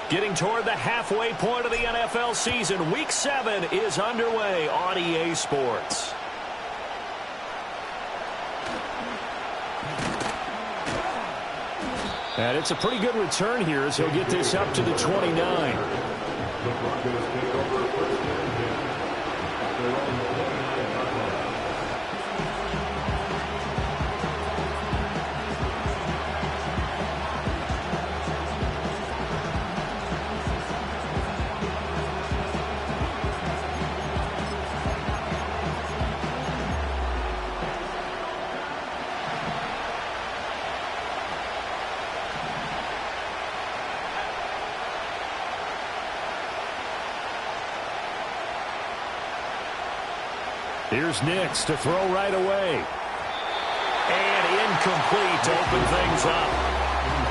Getting toward the halfway point of the NFL season, Week 7 is underway on EA Sports. And it's a pretty good return here as he'll get this up to the 29. Here's Nix to throw right away. And incomplete to open things up.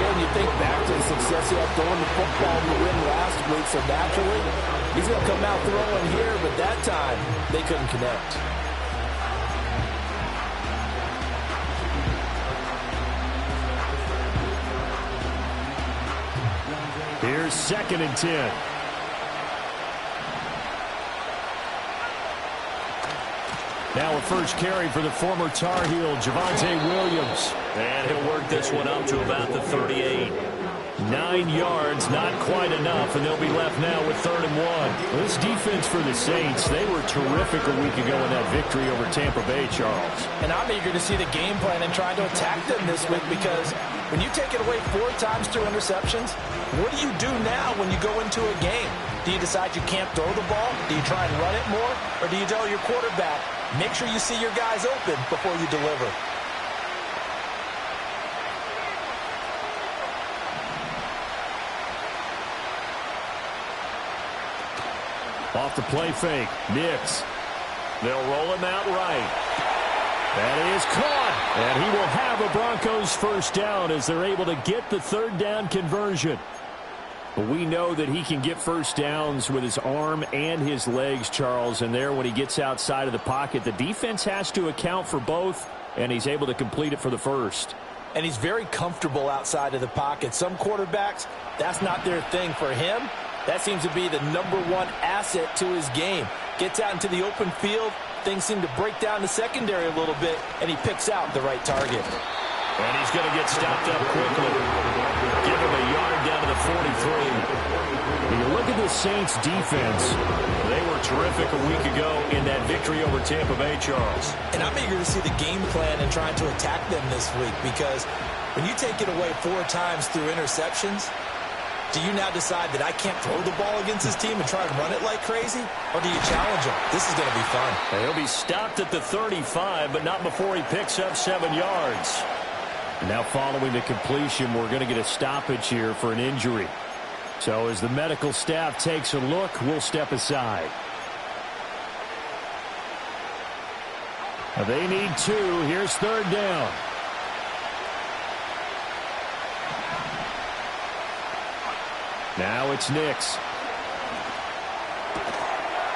And you think back to the success he had throwing the football in the win last week, so naturally, he's going to come out throwing here, but that time, they couldn't connect. Here's 2nd and 10. Now a first carry for the former Tar Heel, Javonte Williams. And he'll work this one up to about the 38. 9 yards, not quite enough, and they'll be left now with 3rd and 1. This defense for the Saints, they were terrific a week ago in that victory over Tampa Bay, Charles. And I'm eager to see the game plan and trying to attack them this week because when you take it away 4 times through interceptions, what do you do now when you go into a game? Do you decide you can't throw the ball? Do you try and run it more? Or do you tell your quarterback, make sure you see your guys open before you deliver? Off the play fake, Nix. They'll roll him out right. That is caught. And he will have a Broncos first down as they're able to get the 3rd down conversion. But we know that he can get first downs with his arm and his legs, Charles. And there, when he gets outside of the pocket, the defense has to account for both, and he's able to complete it for the first. And he's very comfortable outside of the pocket. Some quarterbacks, that's not their thing. For him, that seems to be the #1 asset to his game. Gets out into the open field, things seem to break down the secondary a little bit, and he picks out the right target. And he's going to get stopped up quickly. Give him a yard down to the 43. When you look at the Saints defense, they were terrific a week ago in that victory over Tampa Bay, Charles. And I'm eager to see the game plan and trying to attack them this week because when you take it away 4 times through interceptions, do you now decide that I can't throw the ball against this team and try and run it like crazy? Or do you challenge him? This is going to be fun. And he'll be stopped at the 35, but not before he picks up 7 yards. And now following the completion, we're going to get a stoppage here for an injury. So as the medical staff takes a look, we'll step aside. Now they need 2. Here's 3rd down. Now it's Nix.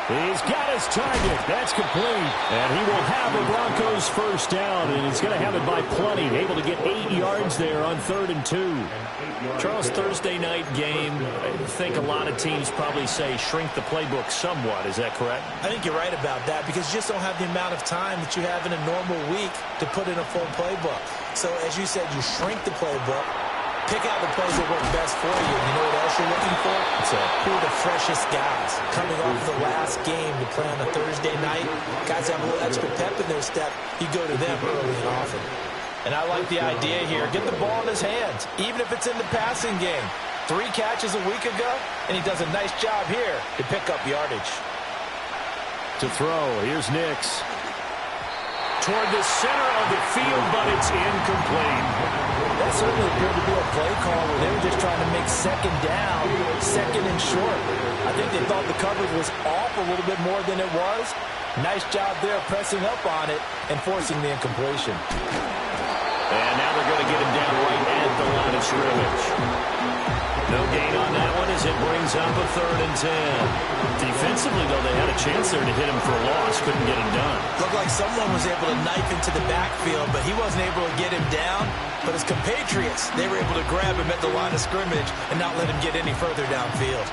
He's got his target. That's complete. And he will have a Broncos first down, and he's going to have it by plenty. Able to get 8 yards there on 3rd and 2. Charles, Thursday night game, I think a lot of teams probably say shrink the playbook somewhat. Is that correct? I think you're right about that because you just don't have the amount of time that you have in a normal week to put in a full playbook. So as you said, you shrink the playbook. Pick out the plays that work best for you. You know what else you're looking for? Who are the freshest guys coming off the last game to play on a Thursday night? Guys have a little extra pep in their step. You go to them early and often. And I like the idea here. Get the ball in his hands, even if it's in the passing game. 3 catches a week ago, and he does a nice job here to pick up yardage. To throw, here's Nix. Toward the center of the field, but it's incomplete. That certainly appeared to be a play call where they were just trying to make 2nd down, 2nd and short. I think they thought the coverage was off a little bit more than it was. Nice job there pressing up on it and forcing the incompletion. And now they're going to get him down right at the line of scrimmage. No gain on that one as it brings up a 3rd and 10. Defensively, though, they had a chance there to hit him for a loss. Couldn't get him done. Looked like someone was able to knife into the backfield, but he wasn't able to get him down. But his compatriots, they were able to grab him at the line of scrimmage and not let him get any further downfield.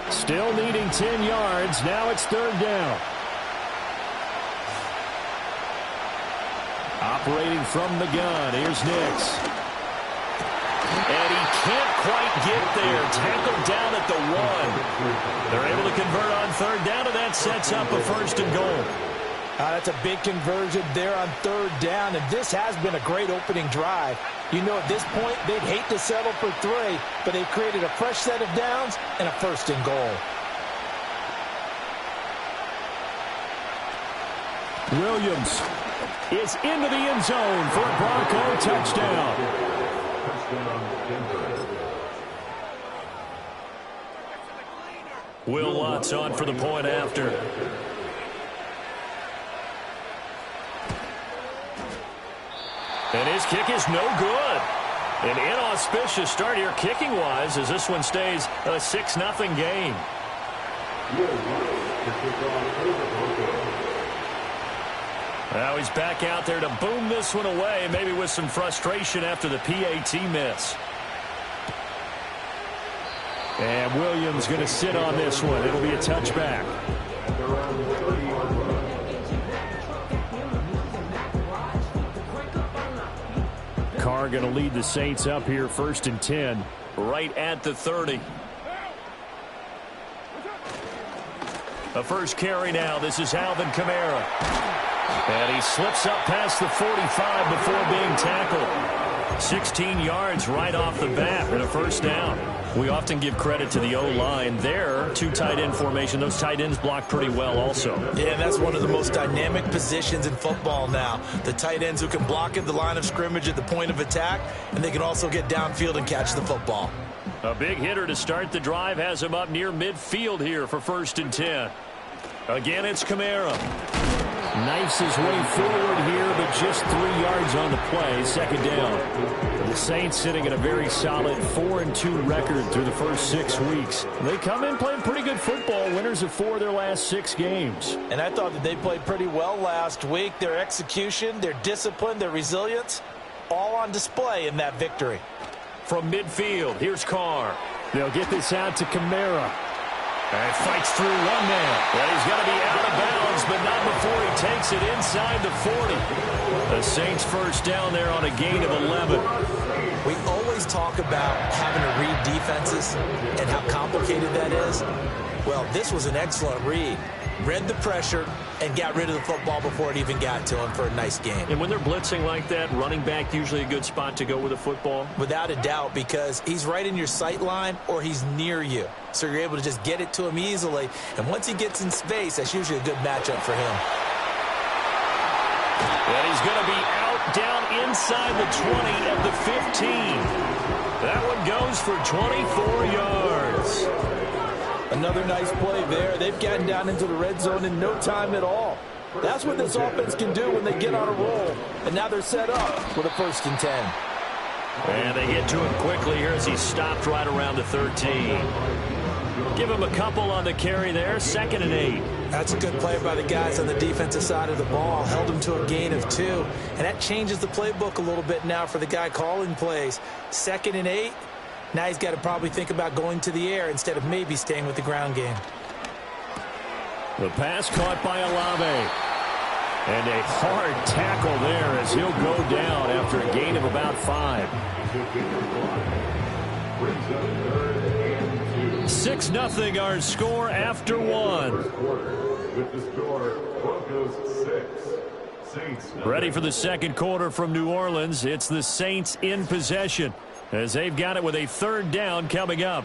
Still needing 10 yards. Now it's 3rd down. Operating from the gun, here's Nix. And he can't quite get there. Tackled down at the 1. They're able to convert on 3rd down, and that sets up a 1st and goal. That's a big conversion there on 3rd down, and this has been a great opening drive. You know, at this point, they'd hate to settle for 3, but they've created a fresh set of downs and a 1st and goal. Williams is into the end zone for a Bronco touchdown. Will Lutz on for the point after. And his kick is no good. An inauspicious start here kicking-wise as this one stays a 6-0 game. Now he's back out there to boom this one away, maybe with some frustration after the PAT miss. And Williams going to sit on this one. It'll be a touchback. Carr going to lead the Saints up here, 1st and 10, right at the 30. A first carry now. This is Alvin Kamara. And he slips up past the 45 before being tackled. 16 yards right off the bat and a 1st down. We often give credit to the O-line there. 2 tight end formation. Those tight ends block pretty well also. Yeah, and that's one of the most dynamic positions in football now. The tight ends who can block at the line of scrimmage at the point of attack, and they can also get downfield and catch the football. A big hitter to start the drive has him up near midfield here for 1st and 10. Again, it's Kamara. Knifes his way forward here, but just 3 yards on the play. 2nd down. The Saints sitting at a very solid 4-2 record through the first 6 weeks. They come in playing pretty good football, winners of 4 of their last 6 games. And I thought that they played pretty well last week. Their execution, their discipline, their resilience, all on display in that victory. From midfield, here's Carr. They'll get this out to Kamara. And fights through 1 man. And he's going to be out of bounds, but not before he takes it inside the 40. The Saints 1st down there on a gain of 11. We always talk about having to read defenses and how complicated that is. Well, this was an excellent read. Read the pressure and got rid of the football before it even got to him for a nice game. And when they're blitzing like that, running back usually a good spot to go with a football? Without a doubt, because he's right in your sight line or he's near you. So you're able to just get it to him easily. And once he gets in space, that's usually a good matchup for him. And he's going to be out down inside the 20 at the 15. That one goes for 24 yards. Another nice play there. They've gotten down into the red zone in no time at all. That's what this offense can do when they get on a roll. And now they're set up with a 1st and 10. And they get to him quickly here as he's stopped right around the 13. Give him a couple on the carry there. 2nd and 8. That's a good play by the guys on the defensive side of the ball. Held him to a gain of 2. And that changes the playbook a little bit now for the guy calling plays. 2nd and 8. Now he's got to probably think about going to the air instead of maybe staying with the ground game. The pass caught by Olave. And a hard tackle there as he'll go down after a gain of about 5. 6-0 our score after 1. Ready for the 2nd quarter from New Orleans. It's the Saints in possession as they've got it with a 3rd down coming up.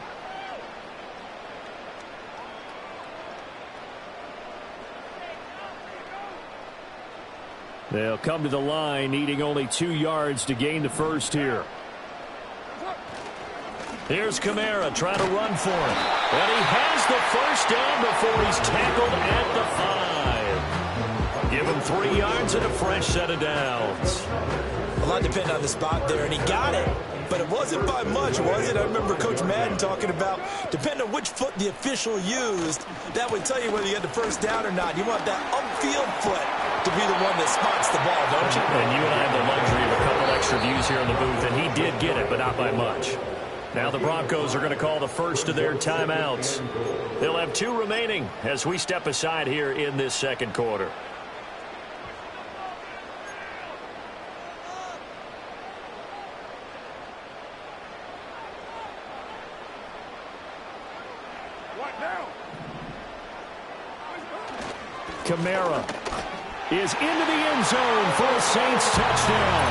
They'll come to the line needing only 2 yards to gain the 1st here. Here's Kamara trying to run for it. And he has the first down before he's tackled at the 5. Give him 3 yards and a fresh set of downs. A lot depended on the spot there, and he got it. But it wasn't by much, was it? I remember Coach Madden talking about, depending on which foot the official used, that would tell you whether you had the first down or not. You want that upfield foot to be the one that spots the ball, don't you? And you and I have the luxury of a couple extra views here in the booth, and he did get it, but not by much. Now the Broncos are going to call the first of their timeouts. They'll have 2 remaining as we step aside here in this second quarter. Kamara is into the end zone for a Saints touchdown.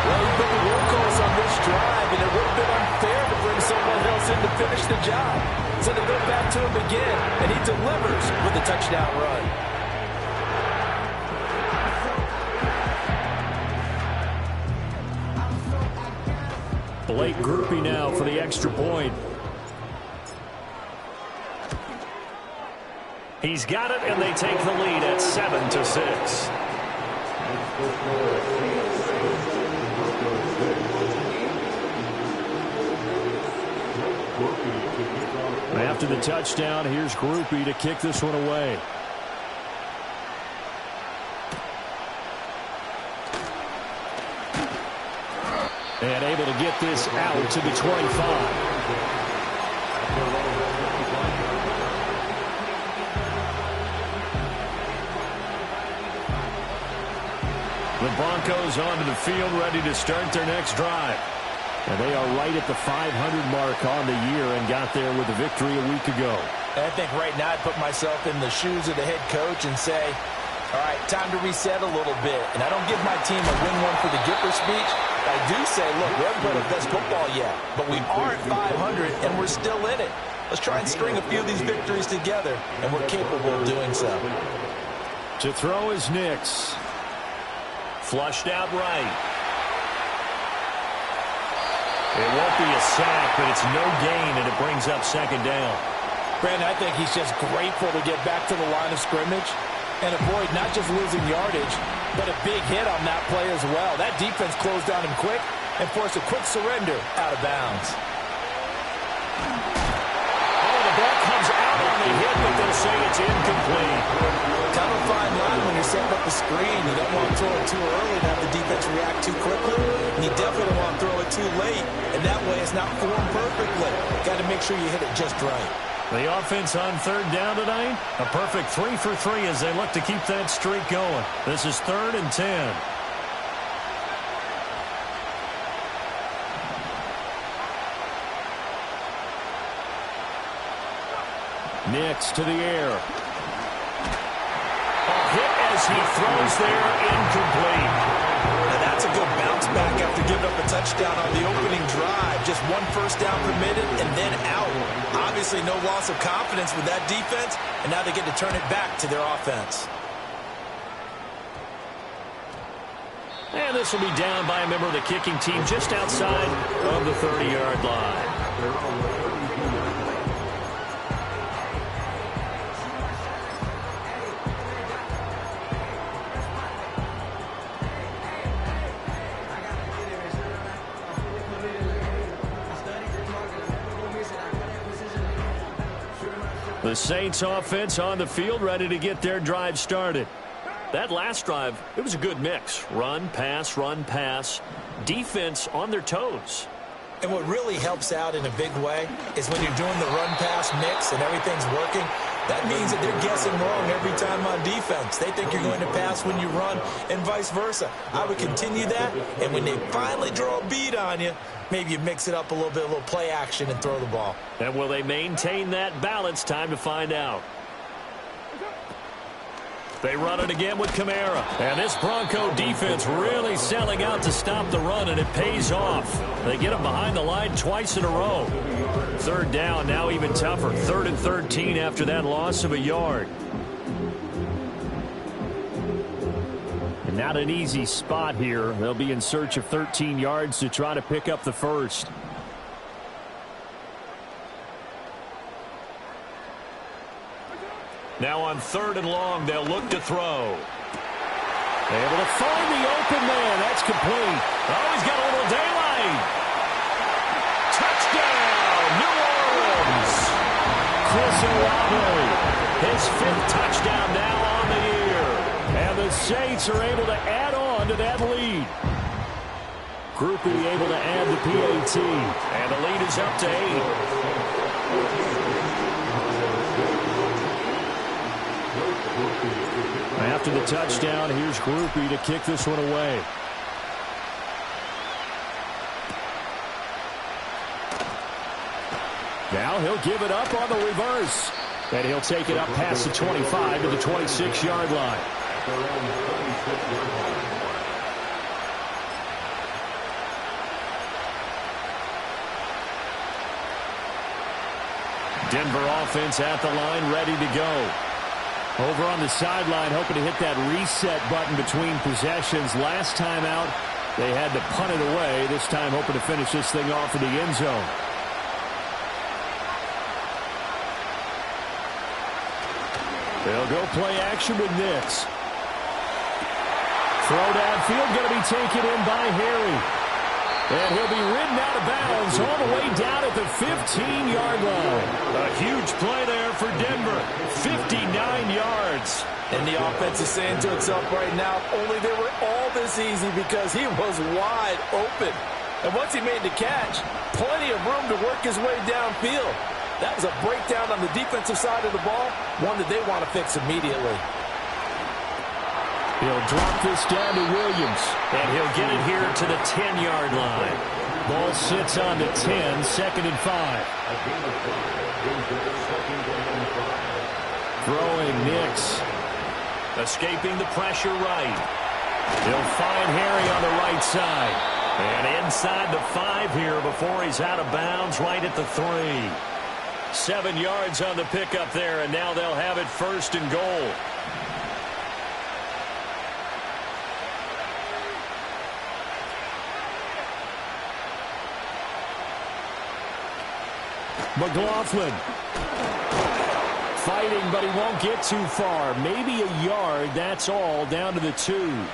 Well, he's been the workhorse on this drive, and it would have been unfair to bring someone else in to finish the job. So they go back to him again, and he delivers with a touchdown run. Blake Grupe now for the extra point. He's got it, and they take the lead at 7-6. After the touchdown, here's Grupe to kick this one away. And able to get this out to the 25. The Broncos onto the field, ready to start their next drive. And they are right at the 500 mark on the year and got there with a victory a week ago. I think right now I'd put myself in the shoes of the head coach and say, all right, time to reset a little bit. And I don't give my team a win one for the Gipper speech. I do say, look, we haven't played our best football yet, but we are at 500 and we're still in it. Let's try and string a few of these victories together, and we're capable of doing so. To throw is Nix. Flushed out right. It won't be a sack, but it's no gain, and it brings up second down. Brandon, I think he's just grateful to get back to the line of scrimmage and avoid not just losing yardage, but a big hit on that play as well. That defense closed down him quick and forced a quick surrender out of bounds. Oh, the ball comes out on the hit, but they'll say it's incomplete. Kind of a fine line when you're setting up the screen. You don't want to throw it too early and have the defense react too quickly. And you definitely don't want to throw it too late. And that way it's not formed perfectly. Got to make sure you hit it just right. The offense on third down tonight, a perfect 3 for 3 as they look to keep that streak going. This is 3rd and 10. Nix to the air. A hit as he throws there, incomplete. Now that's a good bounce back after giving up a touchdown on the opening drive. Just 1 first down permitted and then out. Obviously no loss of confidence with that defense, and now they get to turn it back to their offense. And this will be down by a member of the kicking team just outside of the 30-yard line. The Saints offense on the field, ready to get their drive started. That last drive, it was a good mix. Run, pass, defense on their toes. And what really helps out in a big way is when you're doing the run-pass mix and everything's working, that means that they're guessing wrong every time on defense. They think you're going to pass when you run and vice versa. I would continue that, and when they finally draw a beat on you, maybe you mix it up a little bit, a little play action, and throw the ball. And will they maintain that balance? Time to find out. They run it again with Kamara. And this Bronco defense really selling out to stop the run, and it pays off. They get him behind the line twice in a row. Third down, now even tougher. 3rd and 13 after that loss of a yard. And not an easy spot here. They'll be in search of 13 yards to try to pick up the first. Now on 3rd and long, they'll look to throw. Able to find the open man. That's complete. Oh, he's got a little daylight. Touchdown, New Orleans. Chris Olave, his 5th touchdown now on the year. And the Saints are able to add on to that lead. Groupie able to add the PAT. And the lead is up to 8. After the touchdown, here's Groupie to kick this one away. Now he'll give it up on the reverse. And he'll take it up past the 25 to the 26-yard line. Denver offense at the line, ready to go. Over on the sideline, hoping to hit that reset button between possessions. Last time out, they had to punt it away. This time, hoping to finish this thing off in the end zone. They'll go play action with Nix. Throw downfield, going to be taken in by Harry. And he'll be ridden out of bounds all the way down at the 15-yard line. A huge play there for Denver. 59 yards. And the offense is saying to itself right now, only they were all this easy because he was wide open. And once he made the catch, plenty of room to work his way downfield. That was a breakdown on the defensive side of the ball, one that they want to fix immediately. He'll drop this down to Williams, and he'll get it here to the 10-yard line. Ball sits on the 10, 2nd and 5. Throwing Nix. Escaping the pressure right. He'll find Harry on the right side. And inside the 5 here before he's out of bounds, right at the 3. 7 yards on the pickup there, and now they'll have it 1st and goal. McLaughlin fighting, but he won't get too far. Maybe a yard, that's all, down to the 2.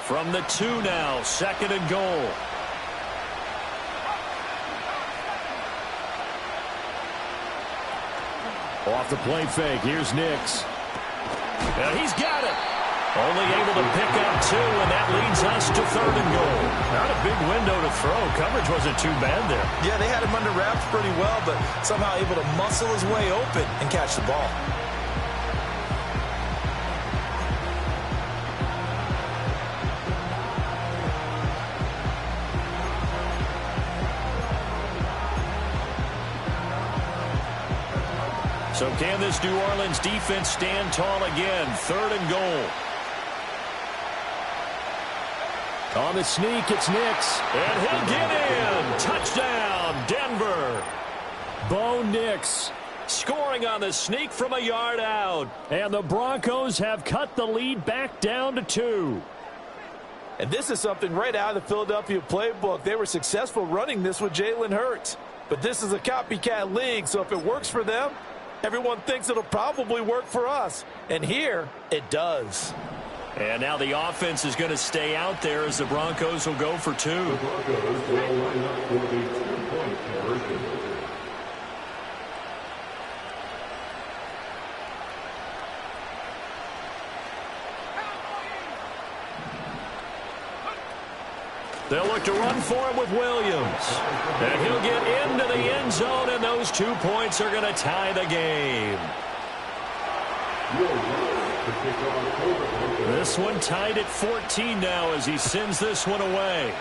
From the 2 now, 2nd and goal. Off the play fake, here's Nix. And he's got it. Only able to pick up 2, and that leads us to 3rd and goal. Not a big window to throw. Coverage wasn't too bad there. Yeah, they had him under wraps pretty well, but somehow able to muscle his way open and catch the ball. So can this New Orleans defense stand tall again? 3rd and goal. On the sneak, it's Nix. And he'll get in. Touchdown, Denver. Bo Nix scoring on the sneak from a yard out. And the Broncos have cut the lead back down to 2. And this is something right out of the Philadelphia playbook. They were successful running this with Jalen Hurts. But this is a copycat league, so if it works for them, everyone thinks it'll probably work for us. And here, it does. And now the offense is going to stay out there as the Broncos will go for 2. The Broncos will line up for the 2-point conversion. They'll look to run for him with Williams. And he'll get into the end zone, and those 2 points are going to tie the game. This one tied at 14 now as he sends this one away.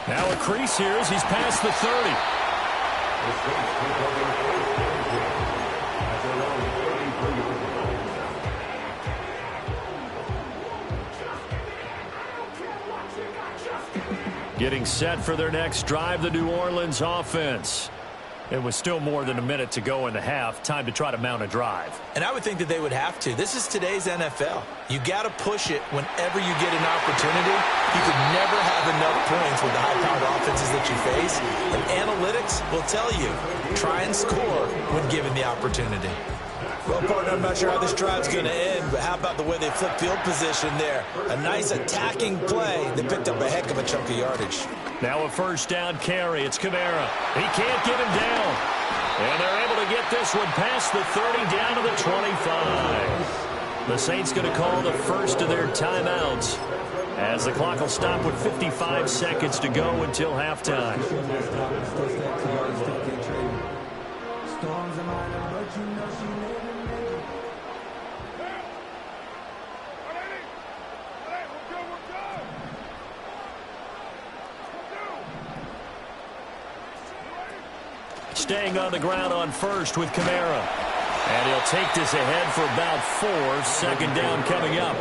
Now a crease here as he's past the 30. Getting set for their next drive, the New Orleans offense. It was still more than a minute to go in the half. Time to try to mount a drive. And I would think that they would have to. This is today's NFL. You got to push it whenever you get an opportunity. You could never have enough points with the high-powered offenses that you face. And analytics will tell you, try and score when given the opportunity. Well, partner, I'm not sure how this drive's going to end, but how about the way they flip field position there? A nice attacking play. They picked up a heck of a chunk of yardage. Now a first down carry. It's Kamara. He can't get him down. And they're able to get this one past the 30 down to the 25. The Saints going to call the first of their timeouts as the clock will stop with 55 seconds to go until halftime. Staying on the ground on first with Kamara. And he'll take this ahead for about 4. Second down coming up.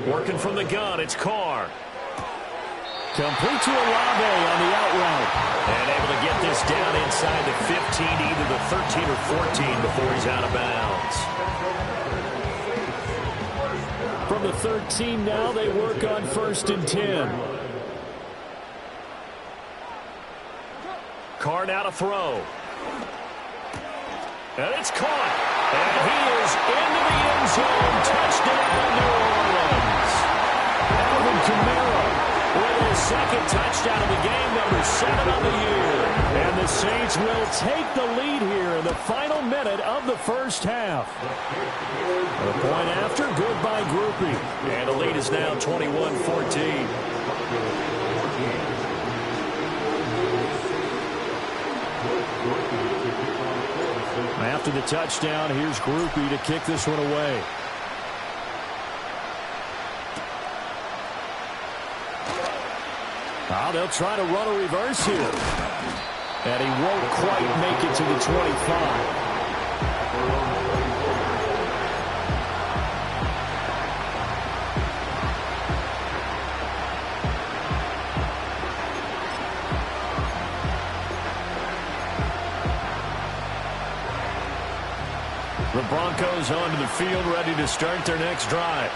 Working from the gun, it's Carr. Complete to Olave on the out route. And able to get this down inside the 15, either the 13 or 14 before he's out of bounds. From the 13 now, they work on 1st and 10. Carr now to throw. And it's caught. And he is into the end zone. Touchdown, New Orleans. Alvin Kamara with his second touchdown of the game, number 7 on the year. And the Saints will take the lead here in the final minute of the first half. A point after, good by Groupie. And the lead is now 21-14. After the touchdown, here's Groupie to kick this one away. They'll try to run a reverse here. And he won't quite make it to the 25. The Broncos onto the field, ready to start their next drive.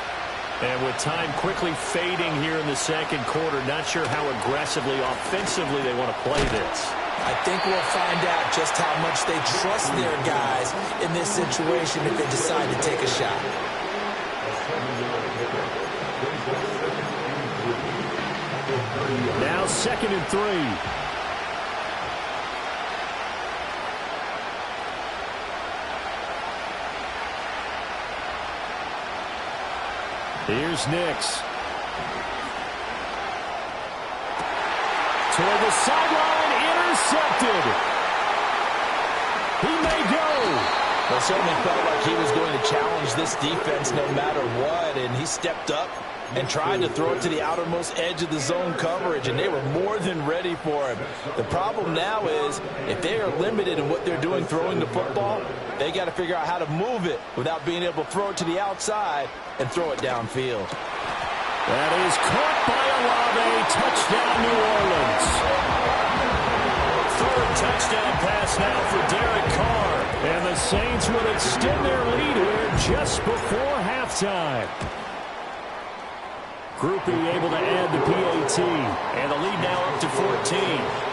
And with time quickly fading here in the second quarter, not sure how aggressively, offensively they want to play this. I think we'll find out just how much they trust their guys in this situation if they decide to take a shot. Now 2nd and 3. Here's Nix. Toward the sideline, intercepted. He may go. Well, certainly felt like he was going to challenge this defense no matter what, and he stepped up and tried to throw it to the outermost edge of the zone coverage, and they were more than ready for him. The problem now is if they are limited in what they're doing throwing the football, they got to figure out how to move it without being able to throw it to the outside and throw it downfield. That is caught by Olave. Touchdown, New Orleans. 3rd touchdown pass now for Derek Carr. And the Saints will extend their lead here just before halftime. Groupie able to add the PAT. And the lead now up to 14.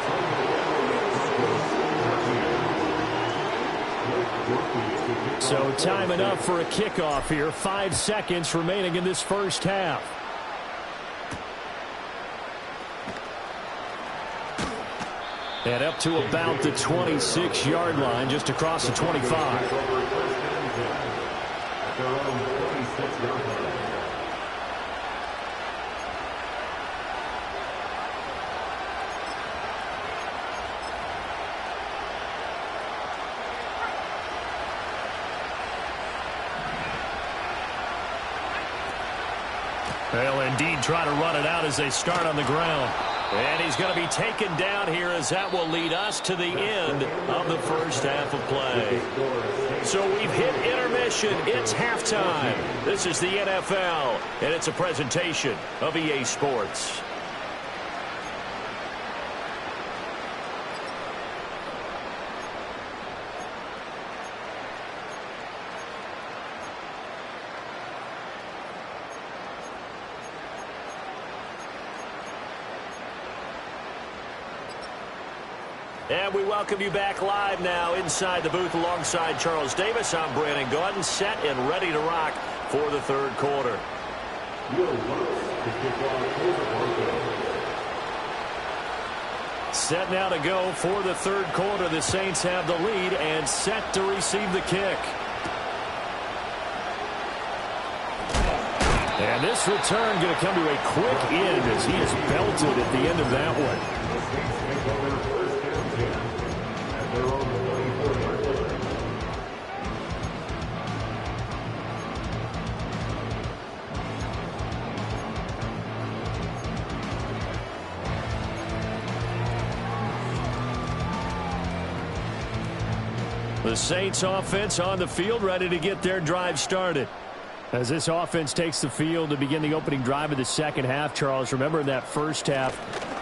So time enough for a kickoff here. 5 seconds remaining in this first half. And up to about the 26-yard line, just across the 25. They'll indeed try to run it out as they start on the ground. And he's going to be taken down here as that will lead us to the end of the first half of play. So we've hit intermission. It's halftime. This is the NFL, and it's a presentation of EA Sports. And we welcome you back live now inside the booth alongside Charles Davis. I'm Brandon Gaudin, set and ready to rock for the third quarter. Set now to go for the third quarter. The Saints have the lead and set to receive the kick. And this return going to come to a quick end as he is belted at the end of that one. The Saints offense on the field, ready to get their drive started. As this offense takes the field to begin the opening drive of the second half, Charles, remember in that first half,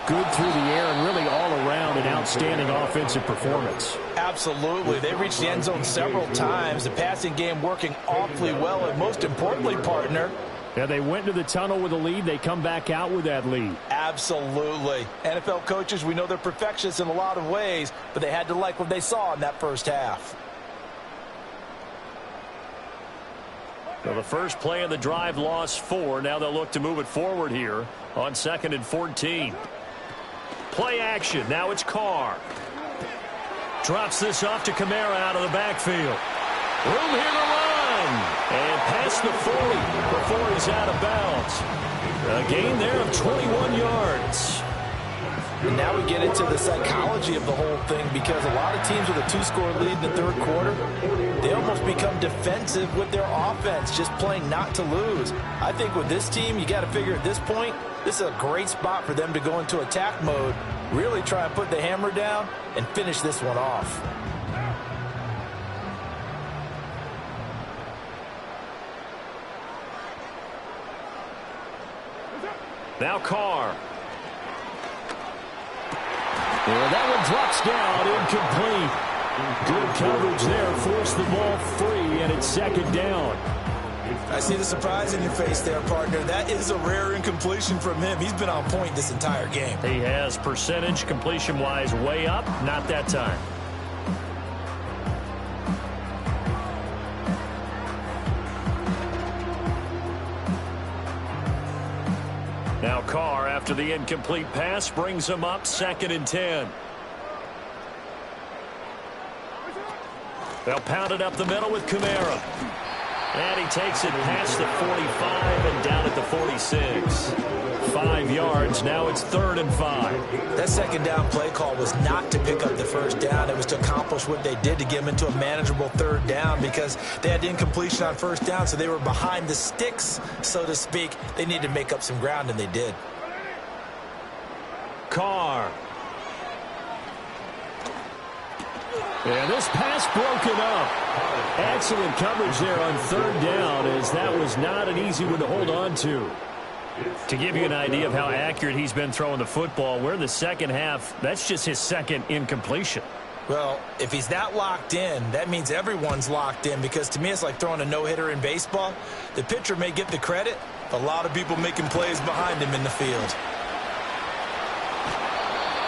good through the air and really all around an outstanding offensive performance. Absolutely. They reached the end zone several times. The passing game working awfully well, and most importantly, partner, yeah, they went to the tunnel with a lead. They come back out with that lead. Absolutely. NFL coaches, we know they're perfectionists in a lot of ways, but they had to like what they saw in that first half. So the first play of the drive lost 4. Now they'll look to move it forward here on 2nd and 14. Play action. Now it's Carr. Drops this off to Kamara out of the backfield. Room here to run. And past the 40 before he's out of bounds. A gain there of 21 yards. And now we get into the psychology of the whole thing, because a lot of teams with a 2-score lead in the third quarter, they almost become defensive with their offense, just playing not to lose. I think with this team, you got to figure at this point, this is a great spot for them to go into attack mode, really try and put the hammer down and finish this one off. Now Carr. And that one drops down, incomplete. Good coverage there, forced the ball free, and it's 2nd down. I see the surprise in your face there, partner. That is a rare incompletion from him. He's been on point this entire game. He has percentage completion-wise way up, not that time. Now Carr, after the incomplete pass, brings him up 2nd and 10. They'll pound it up the middle with Kamara. And he takes it past the 45 and down at the 46. 5 yards. Now it's 3rd and 5. That second down play call was not to pick up the first down. It was to accomplish what they did to get them into a manageable 3rd down, because they had incompletion on 1st down, so they were behind the sticks, so to speak. They needed to make up some ground, and they did. Carr. And this pass broken up. Excellent coverage there on 3rd down, as that was not an easy one to hold on to. To give you an idea of how accurate he's been throwing the football, we're in the second half. That's just his 2nd incompletion. Well, if he's not locked in, that means everyone's locked in, because to me it's like throwing a no-hitter in baseball. The pitcher may get the credit, a lot of people making plays behind him in the field.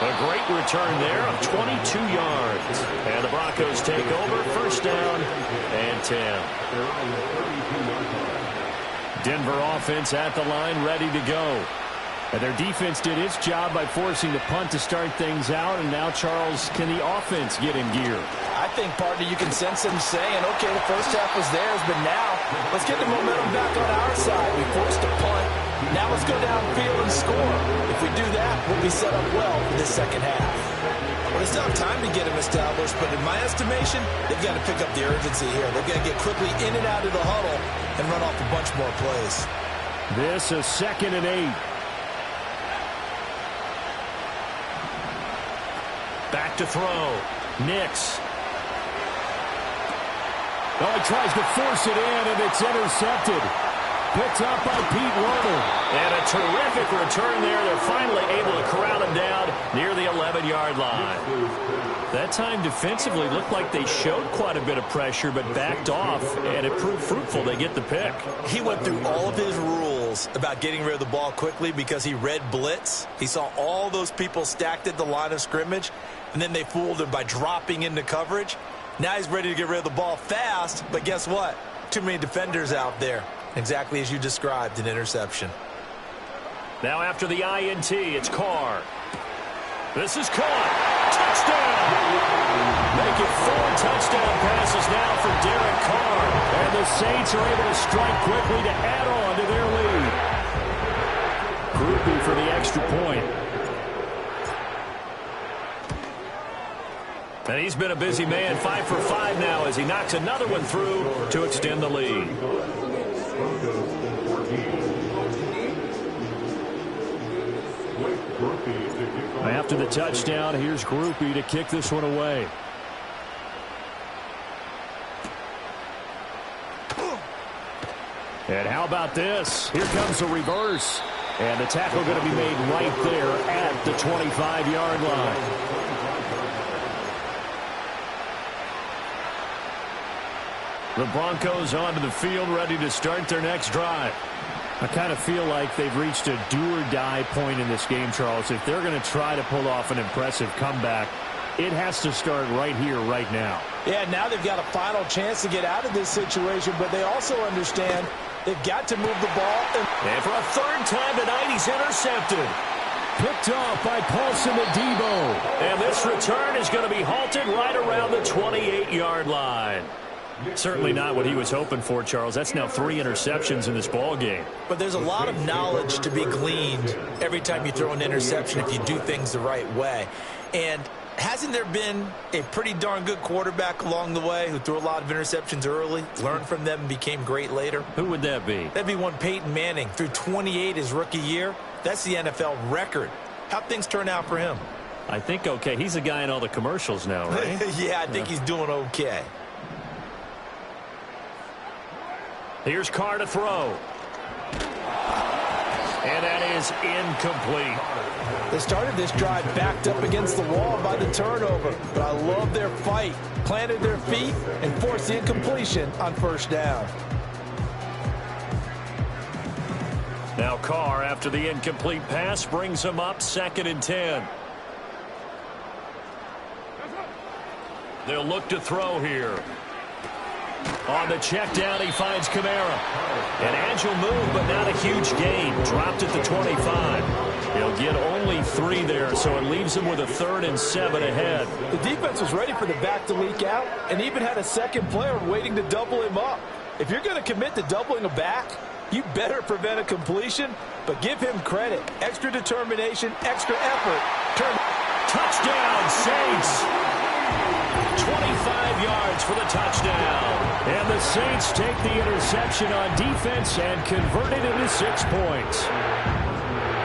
A great return there of 22 yards. And the Broncos take over, 1st down and 10. Denver offense at the line, ready to go. And their defense did its job by forcing the punt to start things out. And now, Charles, can the offense get in gear? I think, partner, you can sense them saying, okay, the first half was theirs, but now let's get the momentum back on our side. We forced a punt. Now let's go downfield and score. If we do that, we'll be set up well for this second half. Well, they still have time to get them established, but in my estimation, they've got to pick up the urgency here. They've got to get quickly in and out of the huddle and run off a bunch more plays. This is 2nd and 8. Back to throw. Nix. Oh, he tries to force it in, and it's intercepted. Picked up by Pete Werner. And a terrific return there. They're finally able to corral him down near the 11-yard line. That time defensively looked like they showed quite a bit of pressure but backed off, and it proved fruitful. They get the pick. He went through all of his rules about getting rid of the ball quickly because he read blitz. He saw all those people stacked at the line of scrimmage, and then they fooled him by dropping into coverage. Now he's ready to get rid of the ball fast, but guess what? Too many defenders out there. Exactly as you described, an interception. Now after the INT, it's Carr. This is caught. Touchdown! Make it 4 touchdown passes now for Derek Carr. And the Saints are able to strike quickly to add on to their lead. Groupie for the extra point. And he's been a busy man, 5 for 5 now as he knocks another one through to extend the lead. After the touchdown, here's Groupie to kick this one away. And how about this? Here comes the reverse. And the tackle going to be made right there at the 25-yard line. The Broncos onto the field, ready to start their next drive. I kind of feel like they've reached a do-or-die point in this game, Charles. If they're going to try to pull off an impressive comeback, it has to start right here, right now. Yeah, now they've got a final chance to get out of this situation, but they also understand they've got to move the ball. And for a third time tonight, he's intercepted. Picked off by Paulson Adebo. And this return is going to be halted right around the 28-yard line. Certainly not what he was hoping for, Charles. That's now 3 interceptions in this ball game. But there's a lot of knowledge to be gleaned every time you throw an interception if you do things the right way. And hasn't there been a pretty darn good quarterback along the way who threw a lot of interceptions early, learned from them, and became great later? Who would that be? That'd be one Peyton Manning. Threw 28 his rookie year. That's the NFL record. How'd things turn out for him? I think okay. He's the guy in all the commercials now, right? Yeah, I think he's doing okay. Here's Carr to throw. And that is incomplete. They started this drive backed up against the wall by the turnover, but I love their fight. Planted their feet and forced the incompletion on first down. Now Carr, after the incomplete pass, brings him up 2nd and 10. They'll look to throw here. On the check down, he finds Kamara. An agile move, but not a huge gain. Dropped at the 25. He'll get only 3 there, so it leaves him with a 3rd and 7 ahead. The defense was ready for the back to leak out and even had a second player waiting to double him up. If you're going to commit to doubling a back, you better prevent a completion, but give him credit. Extra determination, extra effort. Touchdown, Saints! 25 yards for the touchdown. And the Saints take the interception on defense and convert it into 6 points.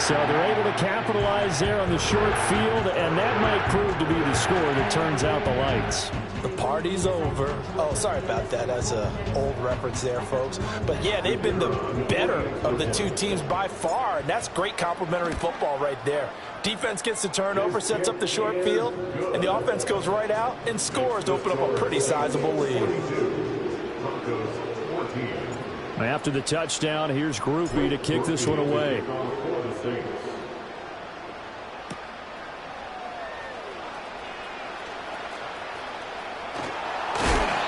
So they're able to capitalize there on the short field, and that might prove to be the score that turns out the lights. The party's over. Oh, sorry about that. That's an old reference there, folks. But, yeah, they've been the better of the 2 teams by far, and that's great complimentary football right there. Defense gets the turnover, sets up the short field, and the offense goes right out and scores to open up a pretty sizable lead. After the touchdown, here's Groupie to kick this one away.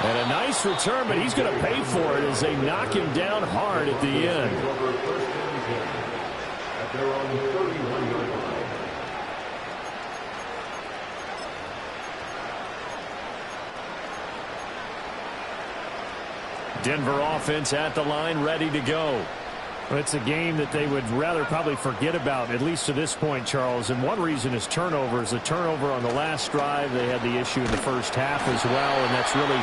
And a nice return, but he's going to pay for it as they knock him down hard at the end. Denver offense at the line, ready to go. Well, it's a game that they would rather probably forget about, at least to this point, Charles. And one reason is turnovers. The turnover on the last drive, they had the issue in the first half as well, and that's really,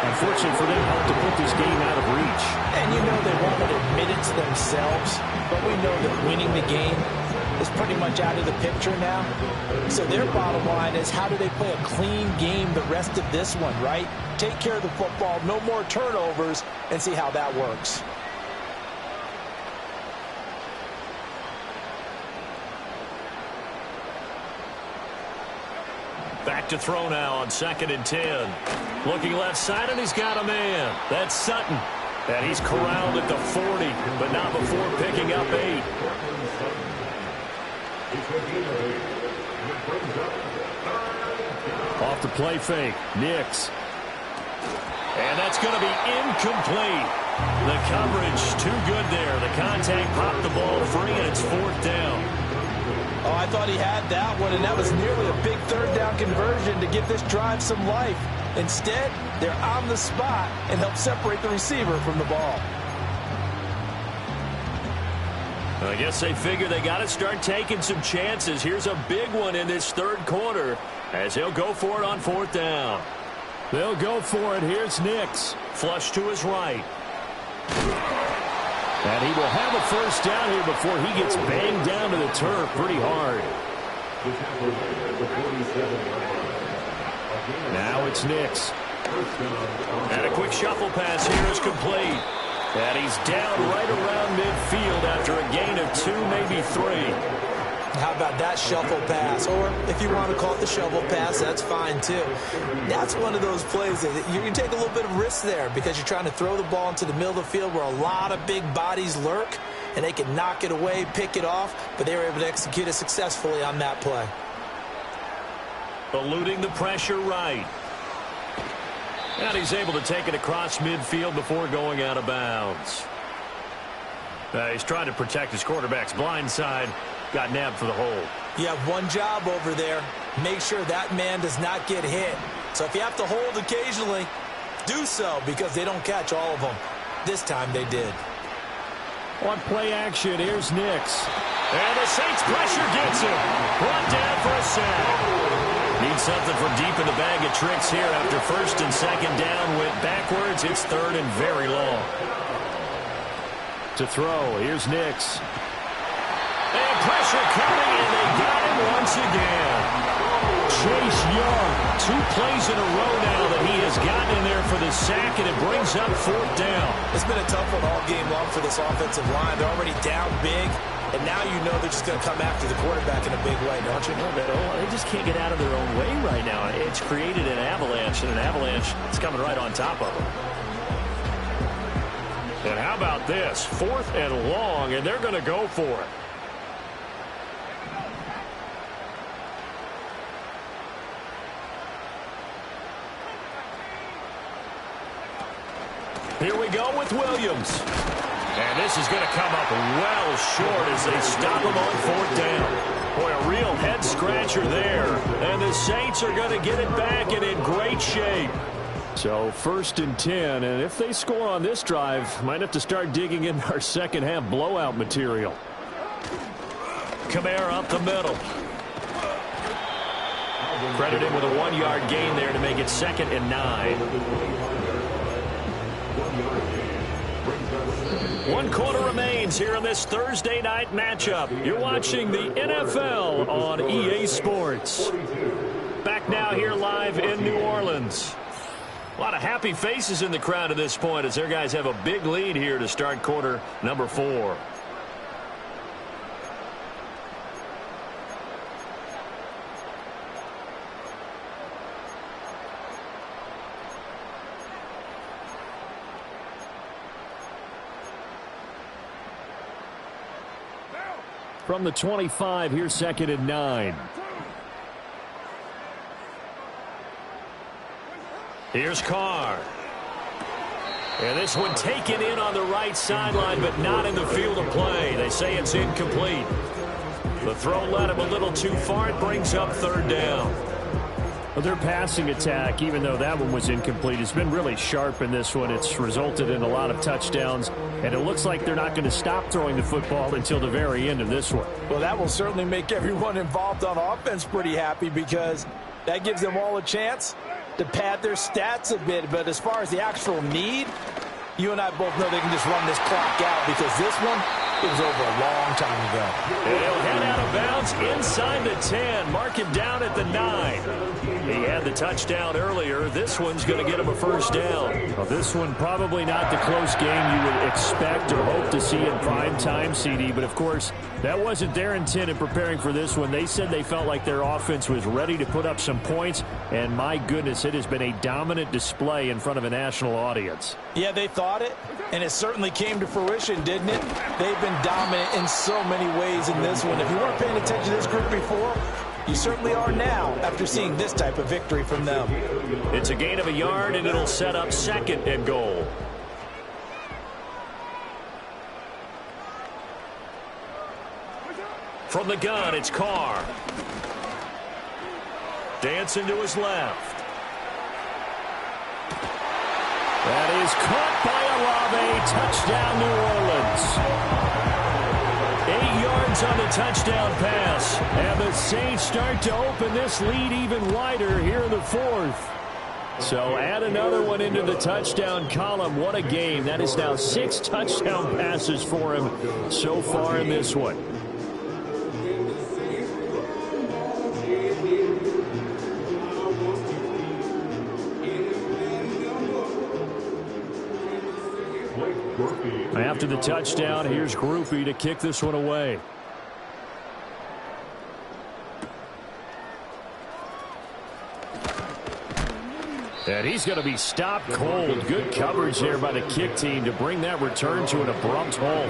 unfortunately for them, helped to put this game out of reach. And you know they won't admit it to themselves, but we know that winning the game is pretty much out of the picture now. So their bottom line is, how do they play a clean game the rest of this one, right? Take care of the football, no more turnovers, and see how that works. Back to throw now on 2nd and 10. Looking left side, and he's got a man. That's Sutton. And he's corralled at the 40, but not before picking up 8. Off the play fake, Nix. And that's going to be incomplete. The coverage too good there. The contact popped the ball free, and it's 4th down. Oh, I thought he had that one, and that was nearly a big 3rd down conversion to give this drive some life. Instead, they're on the spot and help separate the receiver from the ball. I guess they figure they got to start taking some chances. Here's a big one in this 3rd quarter as he'll go for it on 4th down. They'll go for it. Here's Nix. Flush to his right. And he will have a 1st down here before he gets banged down to the turf pretty hard. Now it's Nix. And a quick shuffle pass here is complete. And he's down right around midfield after a gain of 2, maybe 3. How about that shuffle pass? Or if you want to call it the shovel pass, that's fine too. That's one of those plays that you can take a little bit of risk there because you're trying to throw the ball into the middle of the field where a lot of big bodies lurk, and they can knock it away, pick it off, but they were able to execute it successfully on that play. Eluding the pressure right. And he's able to take it across midfield before going out of bounds. He's trying to protect his quarterback's blind side. Got nabbed for the hold. You have one job over there. Make sure that man does not get hit. So if you have to hold occasionally, do so because they don't catch all of them. This time they did. On play action, here's Nix. And the Saints pressure gets him. Brought down for a sack. Needs something from deep in the bag of tricks here after 1st and 2nd down. Went backwards. It's 3rd and very long. To throw, here's Nix. And pressure coming, and they got him once again. Chase Young, 2 plays in a row now that he has gotten in there for the sack, and it brings up 4th down. It's been a tough one all game long for this offensive line. They're already down big, and now you know they're just going to come after the quarterback in a big way, don't you? No, they just can't get out of their own way right now. It's created an avalanche, and an avalanche is coming right on top of them. And how about this? 4th and long, and they're going to go for it. Here we go with Williams. And this is going to come up well short as they stop him on 4th down. Boy, a real head-scratcher there. And the Saints are going to get it back and in great shape. So 1st and 10, and if they score on this drive, might have to start digging in our second-half blowout material. Kamara up the middle. Credited with a 1-yard gain there to make it 2nd and 9. 1 quarter remains here in this Thursday night matchup. You're watching the NFL on EA Sports. Back now here live in New Orleans. A lot of happy faces in the crowd at this point as their guys have a big lead here to start quarter number 4. From the 25, here's 2nd and 9. Here's Carr. And this one taken in on the right sideline, but not in the field of play. They say it's incomplete. The throw led him a little too far. It brings up 3rd down. Well, their passing attack, even though that one was incomplete, has been really sharp in this one. It's resulted in a lot of touchdowns, and it looks like they're not going to stop throwing the football until the very end of this one. Well, that will certainly make everyone involved on offense pretty happy because that gives them all a chance to pad their stats a bit. But as far as the actual need, you and I both know they can just run this clock out because this one, It was over a long time ago. And he'll head out of bounds inside the 10. Mark him down at the 9. He had the touchdown earlier. This one's going to get him a first down. Well, this one probably not the close game you would expect or hope to see in prime time, CD. But, of course, that wasn't their intent in preparing for this one. They said they felt like their offense was ready to put up some points. And, my goodness, it has been a dominant display in front of a national audience. Yeah, they thought it, and it certainly came to fruition, didn't it? They've been dominant in so many ways in this one. If you weren't paying attention to this group before, you certainly are now after seeing this type of victory from them. It's a gain of a yard, and it'll set up 2nd and goal. From the gun, it's Carr. Dancing to his left. That is caught by Olave. Touchdown, New Orleans. 8 yards on the touchdown pass. And the Saints start to open this lead even wider here in the 4th. So add another one into the touchdown column. What a game. That is now 6 touchdown passes for him so far in this one. After the touchdown, here's Grupe to kick this one away. And he's going to be stopped cold. Good coverage there by the kick team to bring that return to an abrupt halt.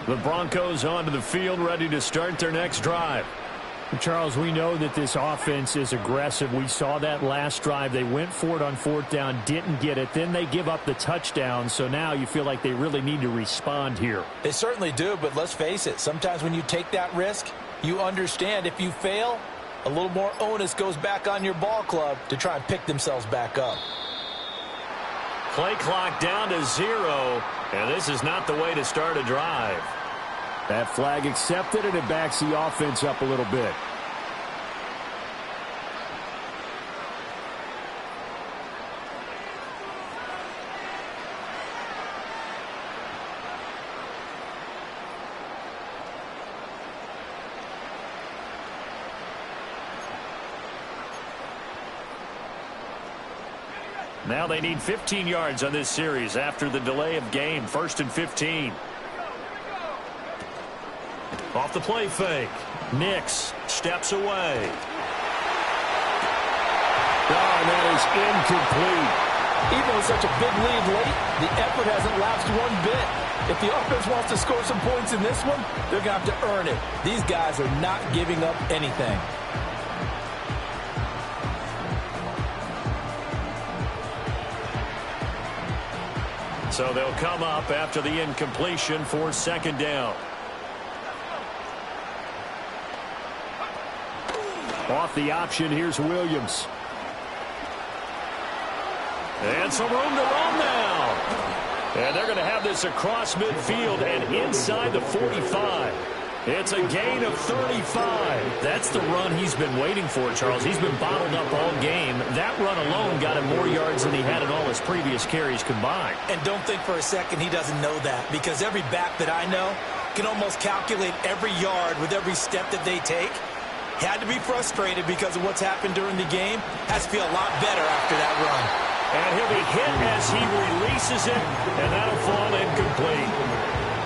The Broncos onto the field, ready to start their next drive. Charles, we know that this offense is aggressive. We saw that last drive. They went for it on 4th down, didn't get it. Then they give up the touchdown. So now you feel like they really need to respond here. They certainly do, but let's face it. Sometimes when you take that risk, you understand if you fail, a little more onus goes back on your ball club to try and pick themselves back up. Play clock down to 0, and this is not the way to start a drive. That flag accepted, and it backs the offense up a little bit. Now they need 15 yards on this series after the delay of game. 1st and 15. Off the play fake. Nix steps away. Oh, and that is incomplete. Even with such a big lead late, the effort hasn't lapsed one bit. If the offense wants to score some points in this one, they're going to have to earn it. These guys are not giving up anything. So they'll come up after the incompletion for 2nd down. Off the option, here's Williams. And some room to run now. And they're going to have this across midfield and inside the 45. It's a gain of 35. That's the run he's been waiting for, Charles. He's been bottled up all game. That run alone got him more yards than he had in all his previous carries combined. And don't think for a second he doesn't know that, because every back that I know can almost calculate every yard with every step that they take. Had to be frustrated because of what's happened during the game. Has to feel a lot better after that run. And he'll be hit as he releases it, and that'll fall incomplete.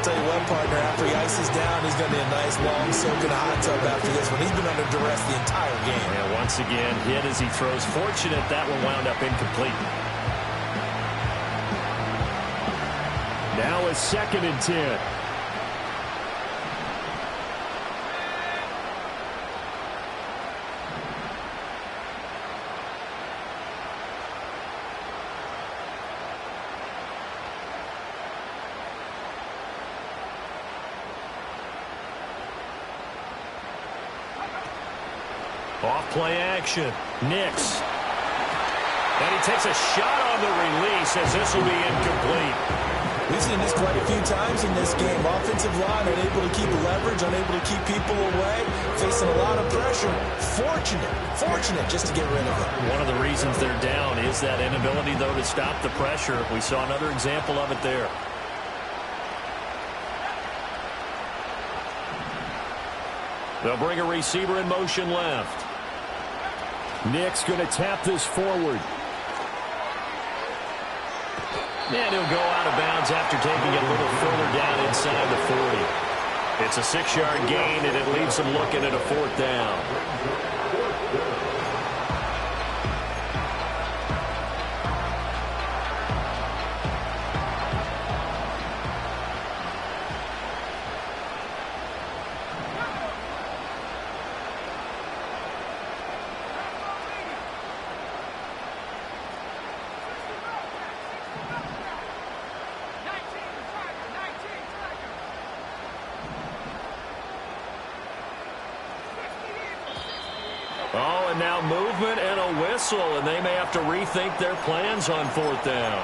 Tell you what, partner, after he ices down, he's going to be a nice, long, soaking hot tub after this one. He's been under duress the entire game. And once again, hit as he throws. Fortunate that one wound up incomplete. Now a 2nd and 10. Off play action. Nix. And he takes a shot on the release as this will be incomplete. We've seen this quite a few times in this game. Offensive line unable to keep leverage, unable to keep people away, facing a lot of pressure. Fortunate just to get rid of it. One of the reasons they're down is that inability, though, to stop the pressure. We saw another example of it there. They'll bring a receiver in motion left. Nick's going to tap this forward. And he'll go out of bounds after taking it a little further down inside the 40. It's a 6-yard gain, and it leaves them looking at a 4th down. Oh, and now movement and a whistle, and they may have to rethink their plans on 4th down.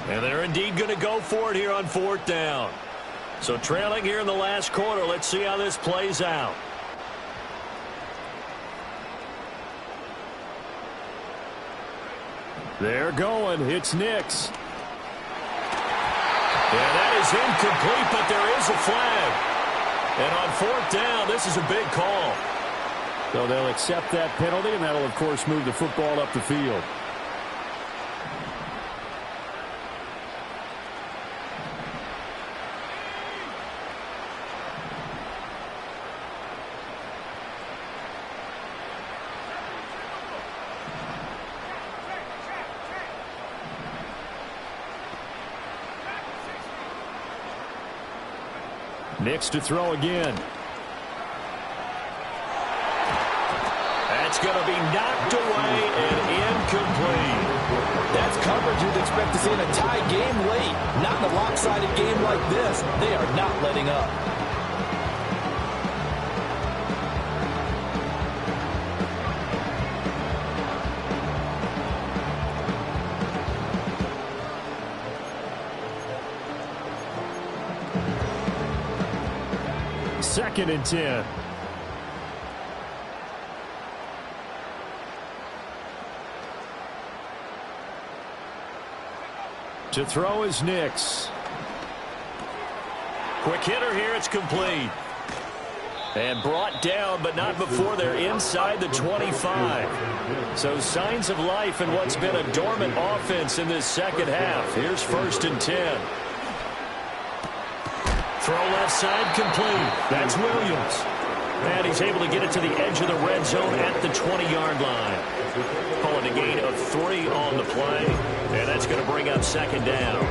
And they're indeed going to go for it here on 4th down. So trailing here in the last quarter, let's see how this plays out. They're going. It's Nix. And that is incomplete, but there is a flag. And on 4th down, this is a big call. So they'll accept that penalty, and that'll, of course, move the football up the field. Nix to throw again. That's going to be knocked away and incomplete. That's coverage you'd expect to see in a tie game late. Not in a lopsided game like this. They are not letting up. Second and 10. To throw is Nix. Quick hitter here. It's complete. And brought down, but not before they're inside the 25. So signs of life in what's been a dormant offense in this second half. Here's 1st and 10. Throw left side complete. That's Williams. And he's able to get it to the edge of the red zone at the 20-yard line. Calling a gain of 3 on the play. And that's going to bring up 2nd down.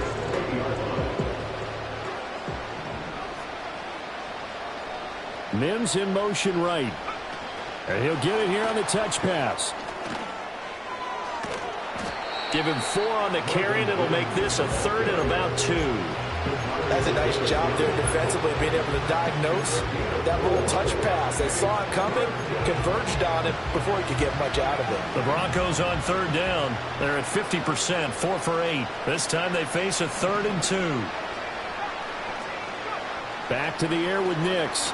Mims in motion right. And he'll get it here on the touch pass. Give him 4 on the carry, and it'll make this a 3rd and about 2. That's a nice job there defensively, being able to diagnose that little touch pass. They saw it coming, converged on it before he could get much out of it. The Broncos on 3rd down. They're at 50%, 4 for 8. This time they face a 3rd and 2. Back to the air with Nix.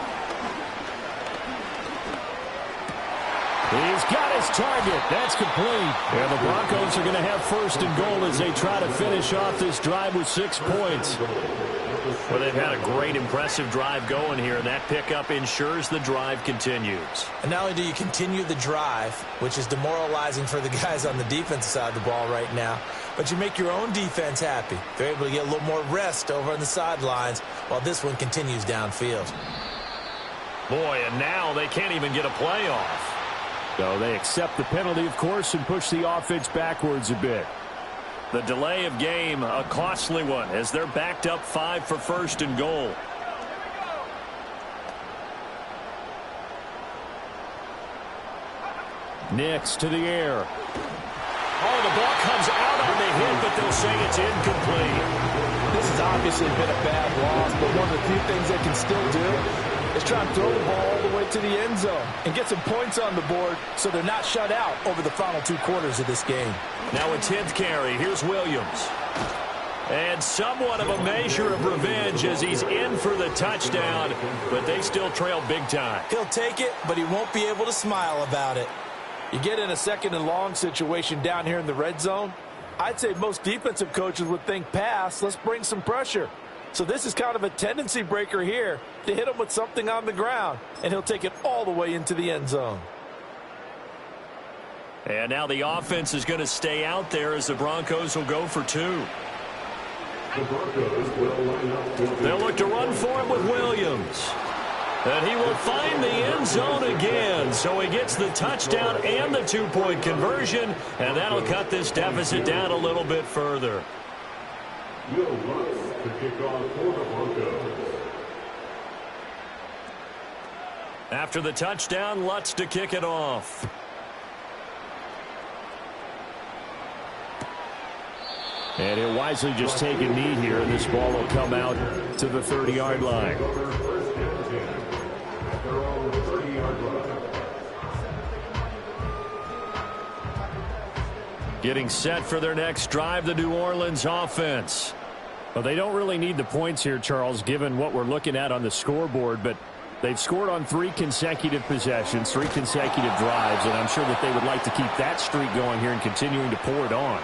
He's got his target. That's complete. And the Broncos are going to have 1st and goal as they try to finish off this drive with 6 points. Well, they've had a great, impressive drive going here, and that pickup ensures the drive continues. And not only do you continue the drive, which is demoralizing for the guys on the defensive side of the ball right now, but you make your own defense happy. They're able to get a little more rest over on the sidelines while this one continues downfield. Boy, and now they can't even get a play off. So they accept the penalty, of course, and push the offense backwards a bit. The delay of game, a costly one, as they're backed up 5 for 1st and goal. Nix to the air. Oh, the ball comes out on the hit, but they'll say it's incomplete. This has obviously been a bad loss, but one of the few things they can still do is try and throw the ball all the way to the end zone and get some points on the board so they're not shut out over the final 2 quarters of this game. Now a 10th carry. Here's Williams. And somewhat of a measure of revenge as he's in for the touchdown, but they still trail big time. He'll take it, but he won't be able to smile about it. You get in a 2nd and long situation down here in the red zone, I'd say most defensive coaches would think pass, let's bring some pressure. So this is kind of a tendency breaker here to hit him with something on the ground, and he'll take it all the way into the end zone. And now the offense is going to stay out there as the Broncos will go for 2. The Broncos will line up for They'll look to run for him with Williams. And he will find the end zone again. So he gets the touchdown and the 2-point conversion, and that'll cut this deficit down a little bit further. Will Lutz to kick off for the Broncos. After the touchdown, Lutz to kick it off. And he'll wisely just take a knee here, and this ball will come out to the 30-yard line. Getting set for their next drive, the New Orleans offense. Well, they don't really need the points here, Charles, given what we're looking at on the scoreboard, but they've scored on 3 consecutive possessions, 3 consecutive drives, and I'm sure that they would like to keep that streak going here and continuing to pour it on.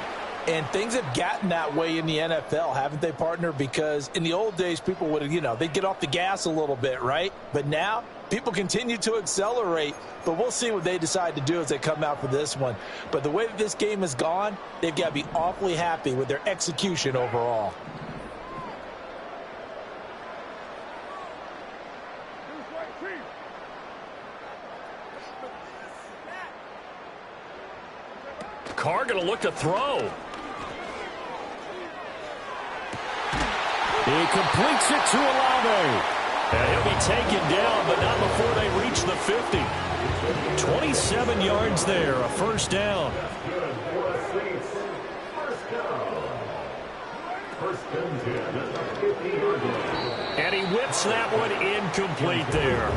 And things have gotten that way in the NFL, haven't they, partner? Because in the old days, people would, they'd get off the gas a little bit, right? But now, people continue to accelerate. But we'll see what they decide to do as they come out for this one. But the way that this game has gone, they've got to be awfully happy with their execution overall. Carr going to look to throw. He completes it to Olave. And he'll be taken down, but not before they reach the 50. 27 yards there, a first down. And he whips that one incomplete there.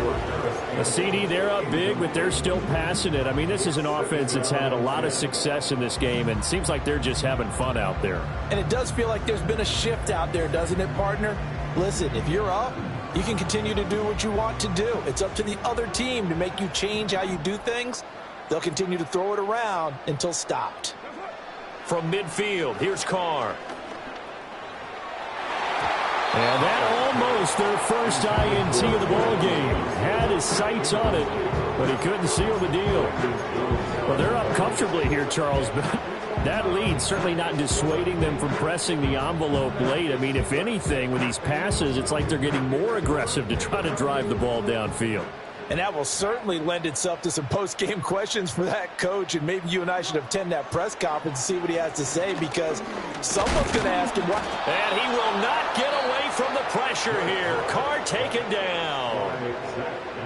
A CD, they're up big, but they're still passing it. I mean, this is an offense that's had a lot of success in this game, and it seems like they're just having fun out there. And it does feel like there's been a shift out there, doesn't it, partner? Listen, if you're up, you can continue to do what you want to do. It's up to the other team to make you change how you do things. They'll continue to throw it around until stopped. From midfield, here's Carr. And that almost their first INT of the ballgame. Had his sights on it, but he couldn't seal the deal. Well, they're up comfortably here, Charles, but that lead certainly not dissuading them from pressing the envelope late. I mean, if anything, with these passes, it's like they're getting more aggressive to try to drive the ball downfield. And that will certainly lend itself to some post-game questions for that coach, and maybe you and I should attend that press conference and see what he has to say, because someone's going to ask him what. And he will not get away from the pressure here. Carr taken down.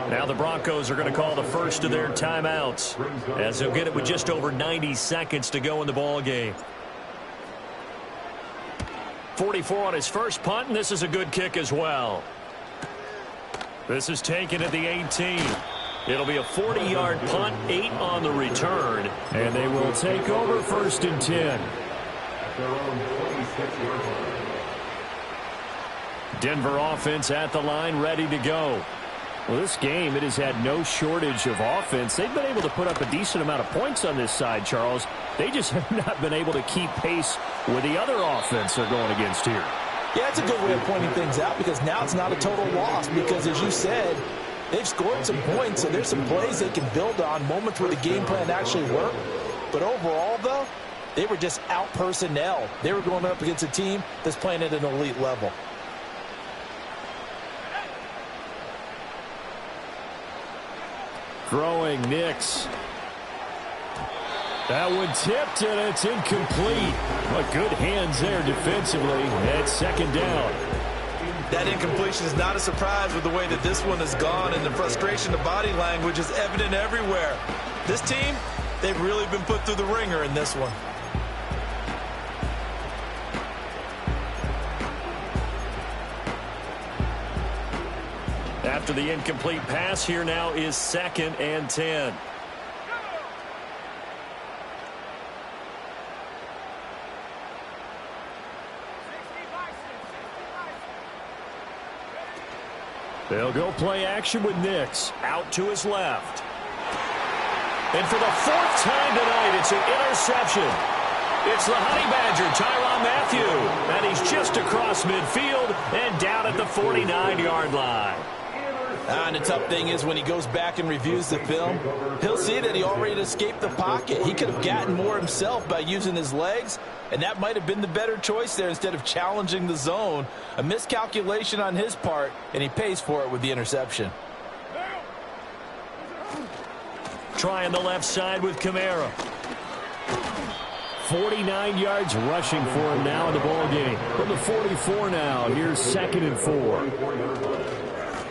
Now the Broncos are going to call the first of their timeouts, as they'll get it with just over 90 seconds to go in the ball game. 44 on his first punt, and this is a good kick as well. This is taken at the 18. It'll be a 40-yard punt, 8 on the return, and they will take over 1st and 10. Denver offense at the line, ready to go. Well, this game, it has had no shortage of offense. They've been able to put up a decent amount of points on this side, Charles. They just have not been able to keep pace with the other offense they're going against here. Yeah, it's a good way of pointing things out, because now it's not a total loss, because as you said, they've scored some points, and there's some plays they can build on, moments where the game plan actually worked. But overall, though, they were just out personnel. They were going up against a team that's playing at an elite level. Throwing Nix. That one tipped, and it's incomplete. But good hands there defensively. At 2nd down. That incompletion is not a surprise with the way that this one has gone, and the frustration, the body language is evident everywhere. This team, they've really been put through the ringer in this one. After the incomplete pass, here now is 2nd and 10. They'll go play action with Nix. Out to his left. And for the 4th time tonight, it's an interception. It's the Honey Badger, Tyrann Mathieu. And he's just across midfield and down at the 49-yard line. And the tough thing is when he goes back and reviews the film, he'll see that he already escaped the pocket. He could have gotten more himself by using his legs, and that might have been the better choice there instead of challenging the zone. A miscalculation on his part, and he pays for it with the interception. Trying the left side with Kamara. 49 yards rushing for him now in the ball game. From the 44 now, here's 2nd and 4.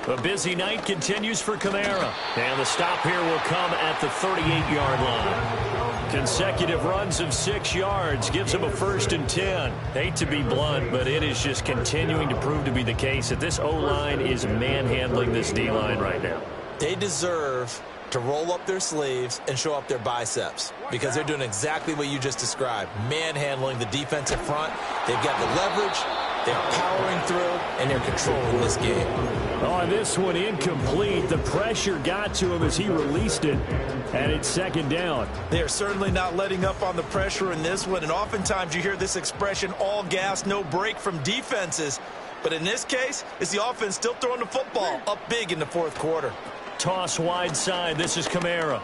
A busy night continues for Kamara. And the stop here will come at the 38-yard line. Consecutive runs of 6 yards gives him a 1st and 10. Hate to be blunt, but it is just continuing to prove to be the case that this O-line is manhandling this D-line right now. They deserve to roll up their sleeves and show up their biceps because they're doing exactly what you just described, manhandling the defensive front. They've got the leverage, they're powering through, and they're controlling this game. Oh, this one incomplete. The pressure got to him as he released it, and it's 2nd down. They are certainly not letting up on the pressure in this one, and oftentimes you hear this expression, all gas, no break from defenses. But in this case, it's the offense still throwing the football up big in the 4th quarter. Toss wide side. This is Kamara.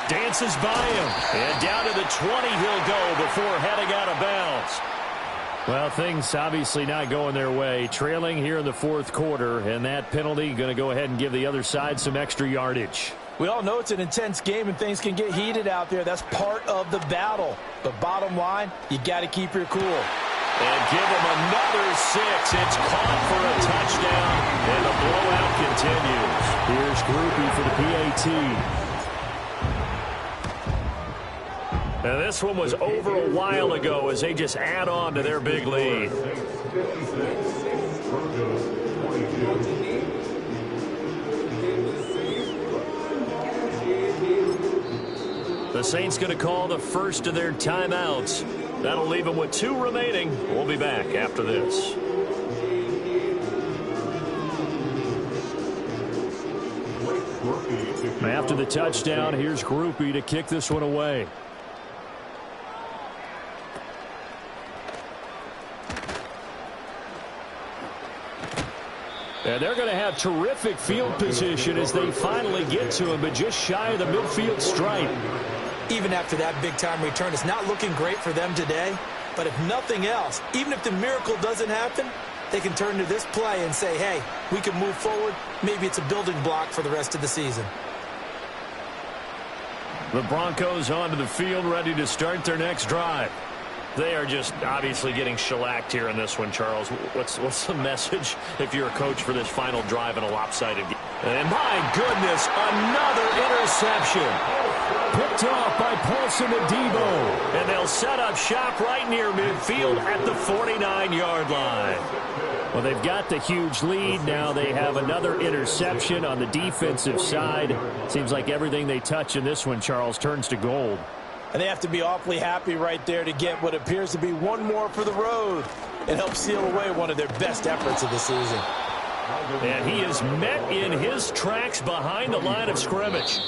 Dances by him. And down to the 20 he'll go before heading out of bounds. Well, things obviously not going their way. Trailing here in the 4th quarter, and that penalty going to go ahead and give the other side some extra yardage. We all know it's an intense game and things can get heated out there. That's part of the battle. But bottom line, you got to keep your cool. And give him another 6. It's caught for a touchdown, and the blowout continues. Here's Grupe for the PAT. And this one was over a while ago as they just add on to their big lead. The Saints going to call the first of their timeouts. That'll leave them with 2 remaining. We'll be back after this. After the touchdown, here's Grupe to kick this one away. And they're going to have terrific field position as they finally get to him, but just shy of the midfield stripe. Even after that big-time return, it's not looking great for them today. But if nothing else, even if the miracle doesn't happen, they can turn to this play and say, hey, we can move forward. Maybe it's a building block for the rest of the season. The Broncos onto the field, ready to start their next drive. They are just obviously getting shellacked here in this one, Charles. What's the message if you're a coach for this final drive in a lopsided game? And my goodness, another interception. Picked off by Paulson Adebo. And they'll set up shop right near midfield at the 49-yard line. Well, they've got the huge lead. Now they have another interception on the defensive side. Seems like everything they touch in this one, Charles, turns to gold. And they have to be awfully happy right there to get what appears to be one more for the road and help seal away one of their best efforts of the season. And he is met in his tracks behind the line of scrimmage.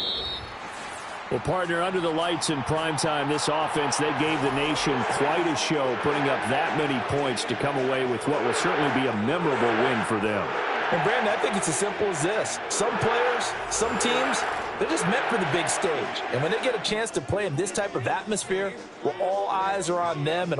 Well, partner, under the lights in primetime, this offense, they gave the nation quite a show, putting up that many points to come away with what will certainly be a memorable win for them. And, Brandon, I think it's as simple as this. Some players, some teams, they're just meant for the big stage. And when they get a chance to play in this type of atmosphere, well, all eyes are on them and all